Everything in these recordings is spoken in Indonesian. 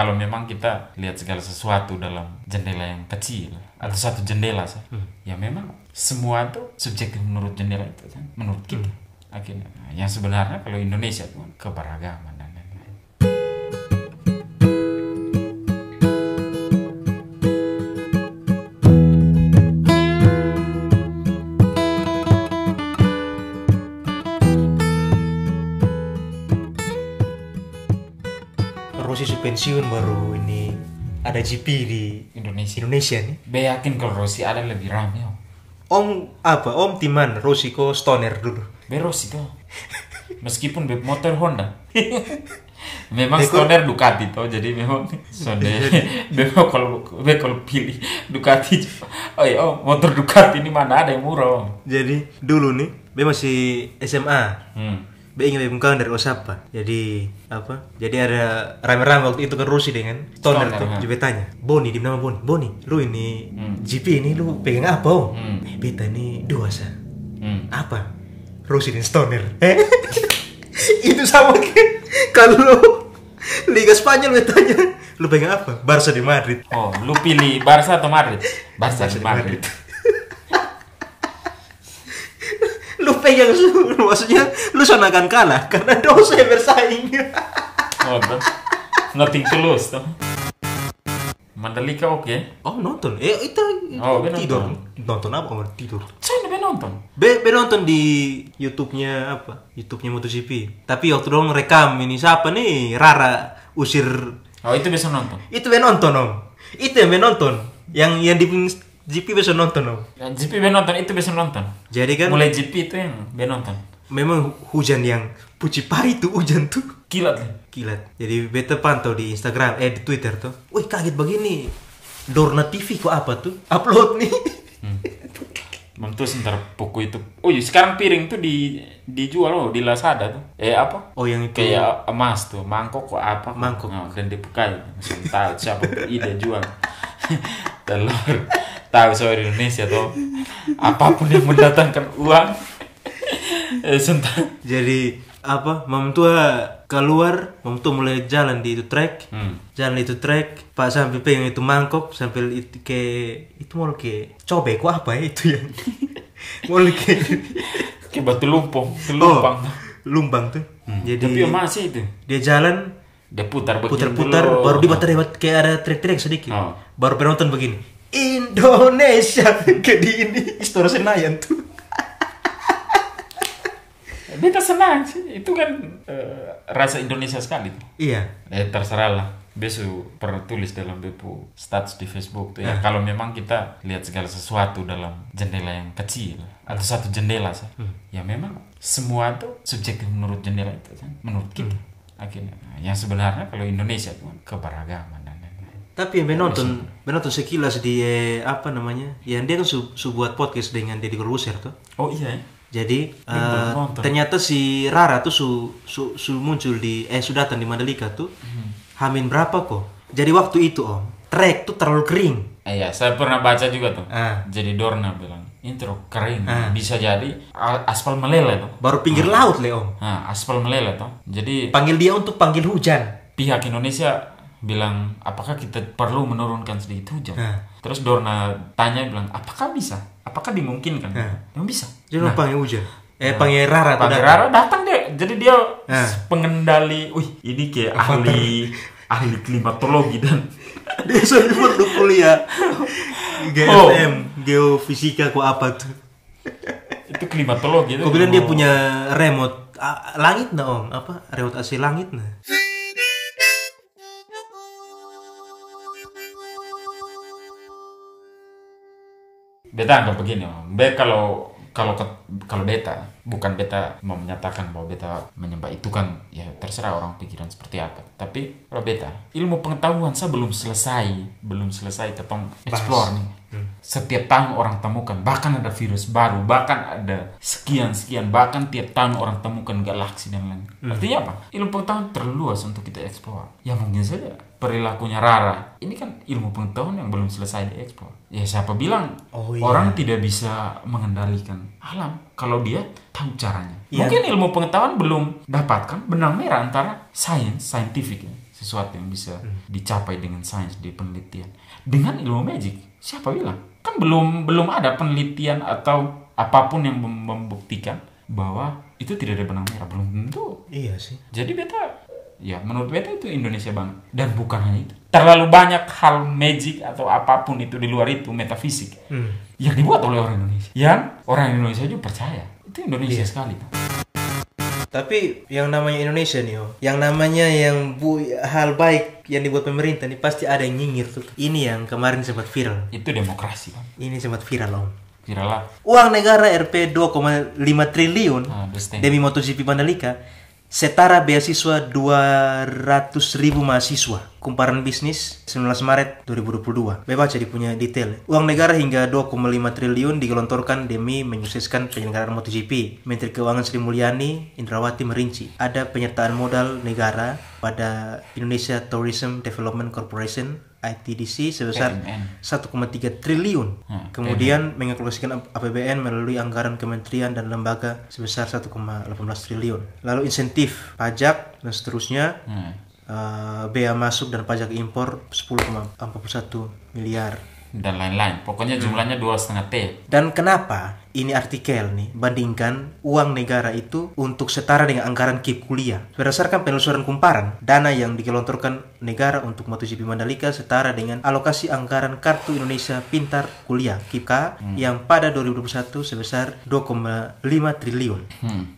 Kalau memang kita lihat segala sesuatu dalam jendela yang kecil atau satu jendela saja, ya memang semua itu subjektif menurut jendela itu kan, menurut kita. Akhirnya, yang sebenarnya kalau Indonesia itu kan keberagaman dan lain-lain. Rossi pensiun baru ini ada GP di Indonesia nih. Be yakin kalau Rossi ada lebih rame om. Om Timan Rossi ko stoner dulu. Be Rossi tuh. Meskipun be motor Honda. Memang stoner Ducati tuh, jadi memang stoner. Be kalau pilih Ducati. Motor Ducati ini mana ada yang murah om. Jadi dulu nih, be masih SMA. Be ingin bukan dari Osaka. Jadi Jadi ada rame-rame waktu itu kan Rossi dengan stoner tuh. Juga tanya, Boni di nama Boni, lu ini GP ini lu pegang apa om? Beta ini dua sa. Apa? Rossi dan stoner. Itu sama kalau Liga Spanyol betanya, lu pegang apa? Barca di Madrid. Oh, lu pilih Barca atau Madrid? Barca di Madrid. Lu pegang maksudnya lu sonakan kalah karena dosa yang bersaing. Nothing to lose tuh. Mandalika oke. Oh nonton? Itu tidur. Nonton apa kamu tidur? Saya udah nonton. Be nonton di YouTube-nya YouTube-nya MotoGP. Tapi waktu dong rekam ini siapa nih Rara usir. Oh itu bisa nonton. Itu be nonton om. Itu yang be nonton. Yang di GP bisa nonton om. Yang GP be nonton itu bisa nonton. Jadi kan mulai GP itu yang be nonton. Memang hujan yang puci pari tuh hujan tuh. Kilat. Jadi beta pantau di Instagram, di Twitter tuh. Wih kaget begini. Dorna TV kok apa tuh? Upload nih. Terus ntar buku itu. Oh iya sekarang piring tuh dijual loh di Lazada tuh. Apa? Oh yang itu. Kayak emas tuh, mangkok kok apa? Mangkok. Oh, dan dibukai. Masih tahu siapa ide jual. Telur. Tahu soal Indonesia tuh. Apapun yang mendatangkan uang. Jadi Mam tua keluar, Mam tua mulai jalan di itu track, jalan itu track, Pak sampai pegang itu mangkok, sampai itu mau ke cobek kok apa ya itu yang mau ke batu lumpang, lumpang tuh. Jadi tapi masih itu. Dia jalan, dia putar baru di baterai kayak ada trek sedikit, baru penonton begini, Indonesia ke di ini Istora Senayan tuh. Beta senang sih, itu kan rasa Indonesia sekali tuh. Iya. Terserah lah. Besu pernah tulis dalam bepu status di Facebook tuh ya. Kalau memang kita lihat segala sesuatu dalam jendela yang kecil atau satu jendela saja, ya memang semua tuh subjektif menurut jendela itu kan, menurut kita. Akhirnya, yang sebenarnya kalau Indonesia itu kan keberagaman dan lain-lain. Tapi yang menonton sekilas di yang dia kan buat podcast dengan Deddy Corbuzier tuh. Oh iya. Jadi ternyata si Rara tuh muncul sudah datang di Mandalika tuh. Hamin berapa kok? Jadi waktu itu om, trek tuh terlalu kering. Iya, saya pernah baca juga tuh. Jadi Dorna bilang, ini terlalu kering. Bisa jadi aspal meleleh tuh. Baru pinggir laut le om. Aspal meleleh tuh. Jadi panggil dia untuk panggil hujan. Pihak Indonesia bilang, apakah kita perlu menurunkan sedikit hujan? Terus Dorna tanya bilang, apakah bisa? Apakah dimungkinkan? Yang bisa. Jadi panggil hujan. Panggil Rara. Panggil Rara datang deh. Jadi dia pengendali. Wih, ini kayak ahli klimatologi dan dia sebut tuh kuliah GFM, geofisika kok apa tuh? Itu klimatologi. Kau bilang dia punya remote langit nah om, remote AC langit nah. Beta anggap begini om. Kalau beta bukan beta mau menyatakan bahwa beta menyembah itu kan ya terserah orang pikiran seperti apa. Tapi kalau beta ilmu pengetahuan saya belum selesai ketong explore nih. Setiap tahun orang temukan, bahkan ada virus baru, bahkan ada sekian, bahkan tiap tahun orang temukan galaksi dan lain. Artinya apa? Ilmu pengetahuan terlalu luas untuk kita explore. Ya mungkin saja perilakunya Rara ini kan ilmu pengetahuan yang belum selesai dieksplor. Ya siapa bilang orang tidak bisa mengendalikan alam kalau dia tahu caranya. Mungkin ilmu pengetahuan belum dapatkan benang merah antara scientific sesuatu yang bisa dicapai dengan sains di penelitian. Dengan ilmu magic, siapa bilang? Kan belum ada penelitian atau apapun yang membuktikan bahwa itu tidak ada benang merah, belum tentu. Iya sih. Jadi menurut beta itu Indonesia banget. Dan bukan hanya itu, terlalu banyak hal magic atau apapun itu di luar itu metafisik yang dibuat oleh orang Indonesia, yang orang Indonesia juga percaya itu Indonesia sekali. Tapi yang namanya Indonesia nih, yang namanya hal baik yang dibuat pemerintah nih pasti ada yang nyinyir tuh. Ini yang kemarin sempat viral. Itu demokrasi, Om. Ini sempat viral, Om. Viral lah. Uang negara Rp 2,5 triliun demi MotoGP Mandalika setara beasiswa 200.000 mahasiswa. Kumparan bisnis 19 Maret 2022. Baca di punya detail. Uang negara hingga 2,5 triliun digelontorkan demi menyukseskan penyelenggaraan MotoGP. Menteri Keuangan Sri Mulyani Indrawati merinci ada penyertaan modal negara pada Indonesia Tourism Development Corporation ITDC sebesar 1,3 triliun. Kemudian mengalokasikan APBN melalui anggaran kementerian dan lembaga sebesar 1,18 triliun. Lalu insentif pajak dan seterusnya. Bea masuk dan pajak impor 10,41 miliar dan lain-lain. Pokoknya jumlahnya 2,5 T. Dan kenapa ini artikel nih bandingkan uang negara itu untuk setara dengan anggaran KIP kuliah? Berdasarkan penelusuran kumparan, dana yang digelontorkan negara untuk MotoGP Mandalika setara dengan alokasi anggaran Kartu Indonesia Pintar Kuliah KIPK yang pada 2021 sebesar 2,5 triliun.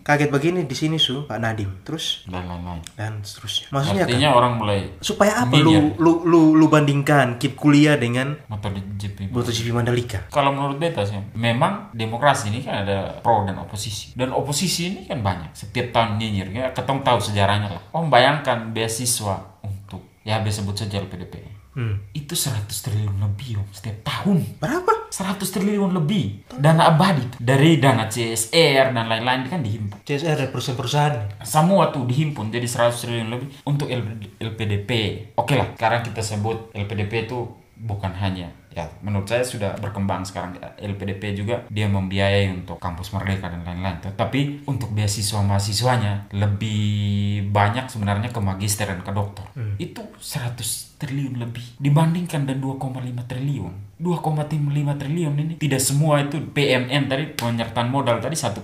Kaget begini di sini Pak Nadim. Terus dan lain-lain. Dan seterusnya. Maksudnya artinya kan, orang mulai supaya apa lu bandingkan KIP kuliah dengan MotoGP Mandalika? Kalau menurut beta sih, memang demokrasi ini kan ada pro dan oposisi. Dan oposisi ini kan banyak. Setiap tahun nyinyir. Ya, ketong tahu sejarahnya lah. Bayangkan beasiswa untuk, ya sebut saja LPDP. Itu 100 triliun lebih setiap tahun. Berapa? 100 triliun lebih. Dana abadi. Dari dana CSR dan lain-lain kan dihimpun. CSR dari perusahaan-perusahaan. Semua tuh dihimpun jadi 100 triliun lebih untuk LPDP. Oke lah, sekarang kita sebut LPDP itu bukan hanya, ya menurut saya sudah berkembang sekarang. LPDP juga dia membiayai untuk kampus Merdeka dan lain-lain. Tapi untuk beasiswa mahasiswanya lebih banyak sebenarnya ke magister dan ke doktor. Itu 100 triliun lebih dibandingkan dan 2,5 triliun. 2,5 triliun ini tidak semua itu PMN tadi, penyertaan modal tadi 1,3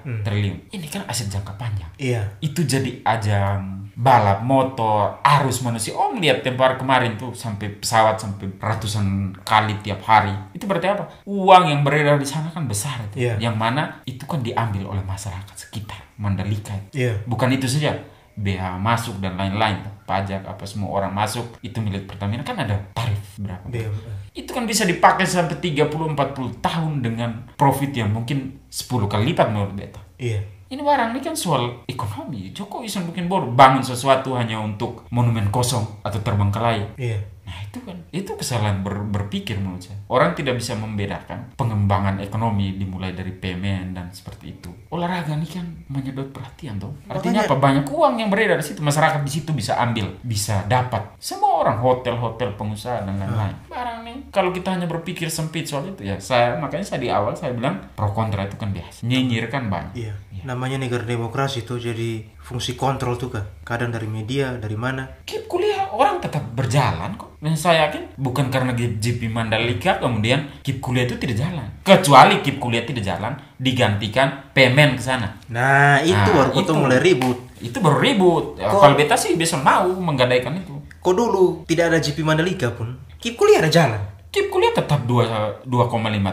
triliun. Ini kan aset jangka panjang. Iya. Itu jadi ajang balap motor, arus manusia. Lihat tempat kemarin tuh sampai pesawat sampai ratusan kali tiap hari. Itu berarti apa? Uang yang beredar di sana kan besar itu. Yang mana itu kan diambil oleh masyarakat sekitar Mandalika. Bukan itu saja, bea masuk dan lain-lain, pajak apa semua orang masuk itu milik Pertamina kan ada tarif berapa. Itu kan bisa dipakai sampai 30-40 tahun dengan profit yang mungkin 10 kali lipat menurut beta. Ini barang ini kan soal ekonomi. Jokowi bisa bikin bangun sesuatu hanya untuk monumen kosong atau terbengkalai. Nah itu kesalahan berpikir menurut saya. Orang tidak bisa membedakan pengembangan ekonomi dimulai dari PMN dan seperti itu. Olahraga ini kan menyedot perhatian tuh. Artinya apa? Banyak uang yang beredar di situ. Masyarakat di situ bisa ambil, bisa dapat. Semua orang, hotel-hotel, pengusaha dan lain-lain. Barang nih kalau kita hanya berpikir sempit soal itu ya, makanya saya di awal saya bilang pro kontra itu kan biasa. Nyinyir kan banyak. Namanya negara demokrasi tuh jadi fungsi kontrol tuh kan. Kadang dari media, dari mana. KIP kuliah orang tetap berjalan kok. Dan saya yakin bukan karena GP Mandalika kemudian KIP kuliah itu tidak jalan. Kecuali KIP kuliah tidak jalan, digantikan PMN ke sana. Nah itu baru itu mulai ribut. Itu baru ribut. Kalau beta sih bisa mau menggadaikan itu. Kok dulu tidak ada GP Mandalika pun KIP kuliah ada jalan. KIP kuliah tetap 2,5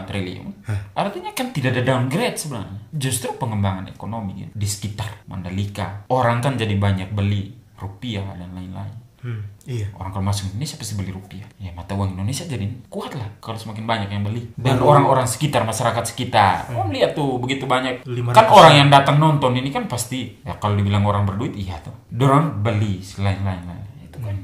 triliun. Artinya kan tidak ada downgrade sebenarnya. Justru pengembangan ekonomi di sekitar Mandalika. Orang kan jadi banyak beli rupiah dan lain-lain. Orang kalau masuk Indonesia pasti beli rupiah. Ya mata uang Indonesia jadi kuat lah kalau semakin banyak yang beli. Dan orang-orang sekitar, masyarakat sekitar. Lihat tuh begitu banyak. Kan orang yang datang nonton ini kan pasti, ya kalau dibilang orang berduit, iya tuh. Dorang beli lain-lain.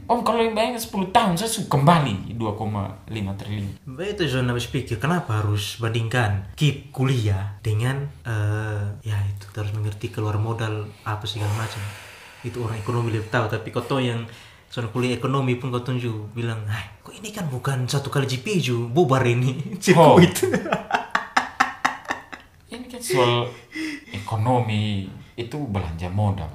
Kalau yang bayangin 10 tahun saya kembali 2,5 triliun. Itu zona habis pikir kenapa harus bandingkan KIP kuliah dengan ya itu harus mengerti keluar modal apa segala macam. Itu orang ekonomi lebih tahu. Tapi kau yang soal kuliah ekonomi pun kau tunjuk bilang, kok ini kan bukan 1 kali GP ju bubar ini sirkuit. Ini kan soal ekonomi itu belanja modal.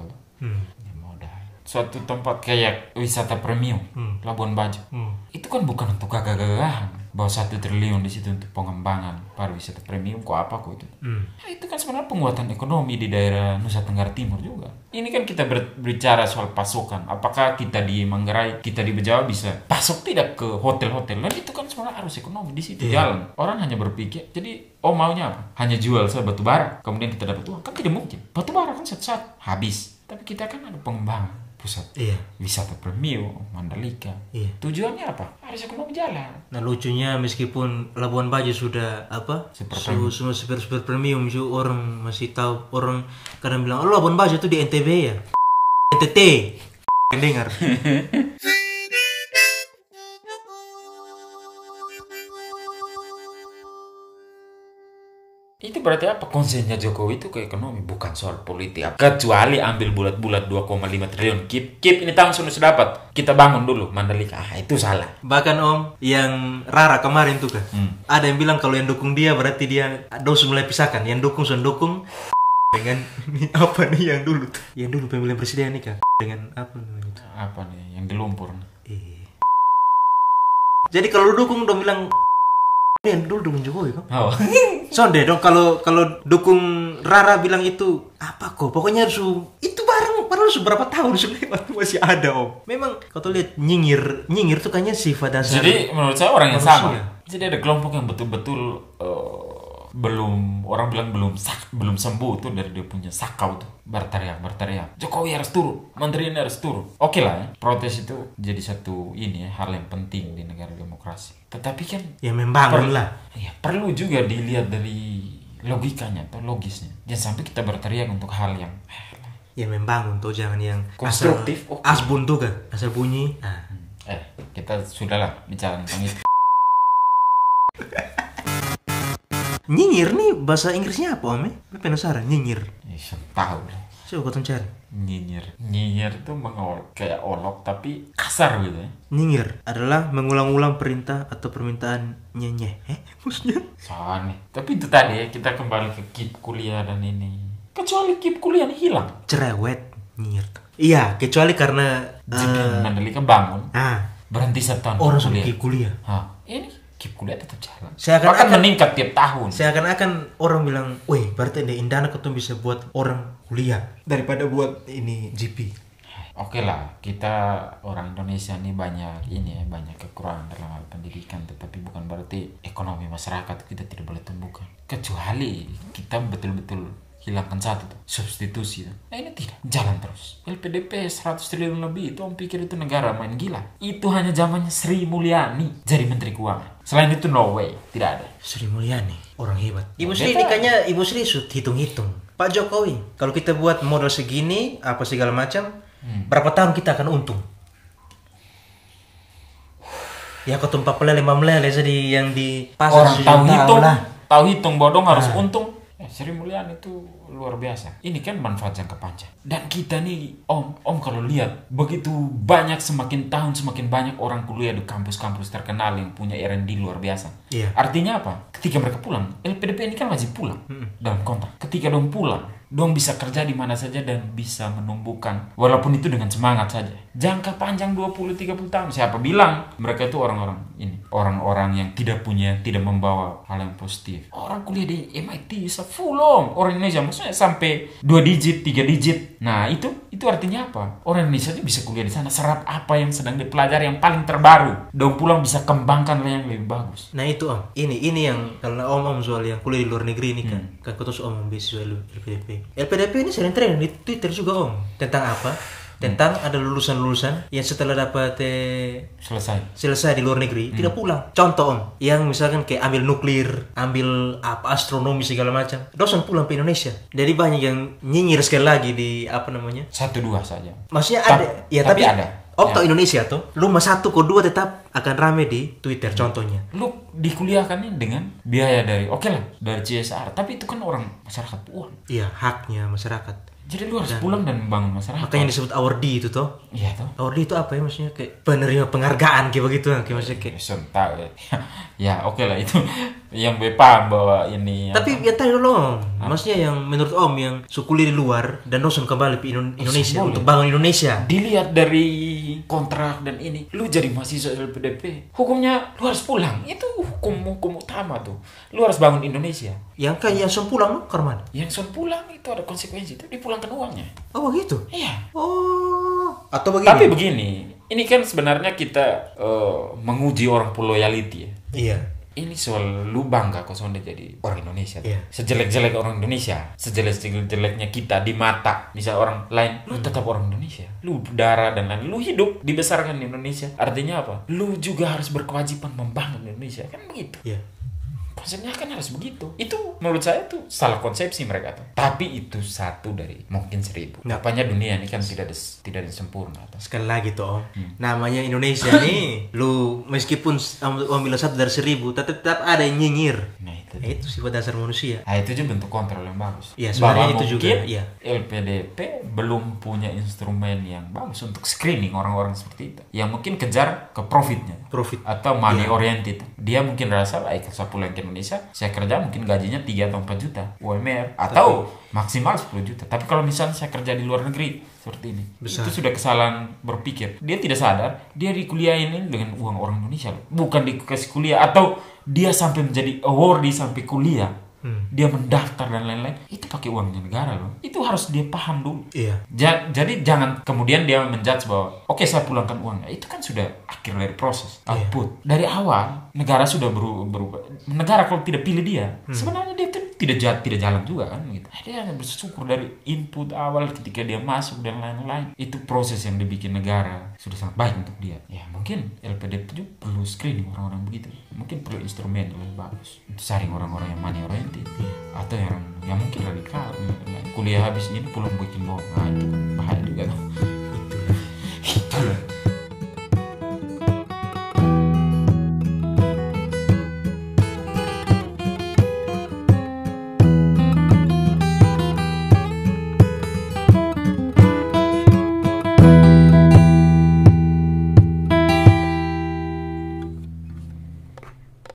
suatu tempat kayak wisata premium, Labuan Bajo. Itu kan bukan untuk gagah-gagahan. Bawa 1 triliun di situ untuk pengembangan pariwisata premium, kok apa kok itu? Nah, itu kan sebenarnya penguatan ekonomi di daerah Nusa Tenggara Timur juga. Ini kan kita berbicara soal pasokan. Apakah kita di Manggarai, kita di Bejawa bisa pasok tidak ke hotel-hotel? Dan itu kan sebenarnya harus ekonomi di situ jalan. Orang hanya berpikir, jadi maunya apa? Hanya jual batu bara, kemudian kita dapat uang. Kan tidak mungkin. Batu bara kan satu-satu habis. Tapi kita kan ada pengembangan pusat wisata premium Mandalika. Tujuannya apa? Harus ekonomi jalan. Nah lucunya meskipun Labuan Bajo sudah semua super premium, orang masih tahu, orang kadang bilang Labuan Bajo itu di NTB ya. NTT dengar. Itu berarti apa? Konsennya Jokowi itu ke ekonomi, bukan soal politik. Kecuali ambil bulat-bulat 2,5 triliun. Keep ini tahun sudah dapat. Kita bangun dulu Mandalika. itu salah. Bahkan Om, yang Rara kemarin tuh kan. Ada yang bilang kalau yang dukung dia berarti dia harus mulai pisahkan. Yang dukung dengan apa nih yang dulu tuh? Yang dulu pemilihan presiden nih kan. Dengan apa namanya? Apa nih yang di lumpur? Jadi kalau dukung dong bilang yang dulu dukung Jokowi kan? Sonde dong kalau dukung Rara bilang itu apa kok? Pokoknya harus itu bareng berapa tahun sudah masih ada Om. Memang kalau lihat nyinyir tuh kayaknya sifat dasar. Jadi menurut saya orang yang sama. Jadi ada kelompok yang betul-betul belum sembuh tuh dari dia punya sakau tuh, berteriak Jokowi harus turun, menteri ini harus turun. Oke lah ya, protes itu jadi satu hal yang penting di negara demokrasi. Tetapi kan ya membangun lah. Ya perlu juga dilihat dari logikanya atau logisnya. Jangan sampai kita berteriak untuk hal yang ya membangun tuh, jangan yang konstruktif. Asbun tuh kan, asal bunyi. Kita sudahlah bicara tentang itu. Nyinyir nih bahasa Inggrisnya apa Om? Penasaran nyinyir. Tahu. Coba kau cari. Nyinyir itu kayak olok tapi kasar gitu ya. Nyinyir adalah mengulang-ulang perintah atau permintaan nyenyeh. Maksudnya? Soalnya. Tapi itu tadi ya, kita kembali ke KIP kuliah dan ini. Kecuali KIP kuliah ini hilang. Cerewet nyinyir. Iya, kecuali karena Mandalika bangun. Berhenti setahun. Orang sudah KIP kuliah. Ini KIP kuliah tetap jalan. Seakan-akan meningkat tiap tahun. Seakan-akan orang bilang, "Wih, berarti di Indana ketemu bisa buat orang kuliah daripada buat ini GP." Oke lah, kita orang Indonesia ini banyak kekurangan dalam hal pendidikan, tetapi bukan berarti ekonomi masyarakat kita tidak boleh tumbuhkan. Kecuali kita betul-betul hilangkan satu tuh, substitusi tuh. Nah ini tidak, jalan terus. LPDP 100 triliun lebih itu om pikir itu negara main gila. Itu hanya zamannya Sri Mulyani jadi Menteri Keuangan. Selain itu no way, tidak ada. Sri Mulyani, orang hebat. Ibu Sri ini kayaknya Ibu Sri hitung-hitung. Pak Jokowi, kalau kita buat modal segini, apa segala macam, berapa tahun kita akan untung? Ya kau tumpah pelele jadi yang di pasar orang tahu hitung bodong harus untung. Sri Mulyani itu luar biasa. Ini kan manfaat jangka panjang. Dan kita nih, Om kalau lihat begitu banyak, semakin tahun semakin banyak orang kuliah di kampus-kampus terkenal yang punya R&D luar biasa. Artinya apa? Ketika mereka pulang, LPDP ini kan wajib pulang dalam kontrak. Ketika dong pulang, dong bisa kerja di mana saja dan bisa menumbuhkan, walaupun itu dengan semangat saja. Jangka panjang 20-30 tahun. Siapa bilang mereka itu orang-orang yang tidak membawa hal yang positif. Orang kuliah di MIT bisa full orang Indonesia, maksudnya sampai 2 digit, 3 digit. Nah itu artinya apa? Orang Indonesia bisa kuliah di sana, serap apa yang sedang dipelajari yang paling terbaru. Dong pulang bisa kembangkan yang lebih bagus. Nah itu Om, ini yang karena Om soal yang kuliah di luar negeri ini kan ketus Om beasiswa LPDP. LPDP ini sering trend di Twitter juga Om. Tentang apa? Tentang ada lulusan-lulusan yang setelah dapat selesai di luar negeri tidak pulang. Contoh Om, yang misalkan kayak ambil nuklir, ambil astronomi segala macam, dosen pulang ke Indonesia. Jadi banyak yang nyinyir sekali lagi di 1-2 saja. Maksudnya ada, tapi ada. Tau Indonesia tuh, lu 1 ke 2 tetap akan rame di Twitter contohnya. Lu dikuliahkan dengan biaya dari CSR, tapi itu kan orang masyarakat uang. Iya, haknya masyarakat. Jadi lu harus pulang dan membangun masyarakat. Makanya disebut awardee itu toh. Iya toh. Awardee itu apa ya maksudnya, kayak penerima penghargaan kayak begitu, kayak maksudnya kayak. Sontak ya. Ya oke lah itu yang gue paham bahwa ini. Tapi ya tanya dulu Om, maksudnya yang menurut Om yang kuliah di luar dan langsung kembali ke Indonesia untuk bangun Indonesia. Dilihat dari kontrak dan ini, lu jadi mahasiswa LPDP, hukumnya lu harus pulang. Itu hukum utama tuh. Lu harus bangun Indonesia. Yang kayak yang langsung pulang loh, Karman. Yang langsung pulang itu ada konsekuensi, itu dipulangkan uangnya. Oh begitu? Iya. Oh. Atau begini. Tapi begini, ini kan sebenarnya kita menguji orang loyalty ya. Iya. Ini soal lu bangga kok soalnya jadi orang Indonesia. Iya. Sejelek-jelek orang Indonesia, sejelek-jeleknya kita di mata misal orang lain, lu tetap orang Indonesia. Lu darah dan lain, lu hidup dibesarkan di Indonesia. Artinya apa? Lu juga harus berkewajiban membangun Indonesia. Kan begitu. Iya. Konsepnya kan harus begitu. Itu menurut saya tuh salah konsepsi mereka tuh. Tapi itu satu dari mungkin 1000. Apanya dunia ini kan tidak sempurna. Sekali lagi tuh Om, namanya Indonesia nih, lu meskipun Om bilang 1 dari 1000, tetap ada yang nyinyir. Nah itu sifat dasar manusia. Nah itu juga bentuk kontrol yang bagus. Iya sebenarnya itu juga. Iya. LPDP belum punya instrumen yang bagus untuk screening orang-orang seperti itu. Yang mungkin kejar ke profitnya. Profit. Atau money oriented. Dia mungkin rasa baik saya pulang ke Indonesia, saya kerja mungkin gajinya 3 atau 4 juta UMR atau maksimal 10 juta. Tapi kalau misalnya saya kerja di luar negeri seperti ini, besar. Itu sudah kesalahan berpikir. Dia tidak sadar dia dikuliahin ini dengan uang orang Indonesia, bukan dikasih kuliah atau dia sampai menjadi awardee sampai kuliah. Dia mendaftar dan lain-lain, itu pakai uangnya negara loh. Itu harus dia paham dulu. Iya. Jadi jangan kemudian dia menjudge bahwa oke, saya pulangkan uangnya. Itu kan sudah akhir dari proses output. Iya. Dari awal negara sudah berubah. Negara kalau tidak pilih dia, sebenarnya dia itu tidak jalan juga kan gitu. Dia hanya bersyukur dari input awal ketika dia masuk dan lain-lain. Itu proses yang dibikin negara sudah sangat baik untuk dia. Ya mungkin LPDP juga perlu screening orang-orang begitu. Mungkin perlu instrumen yang lebih bagus untuk saring orang-orang yang money oriented atau yang mungkin radikal. Kuliah habis ini pulang bikin bom. Nah itu kan bahaya juga tuh. Itulah.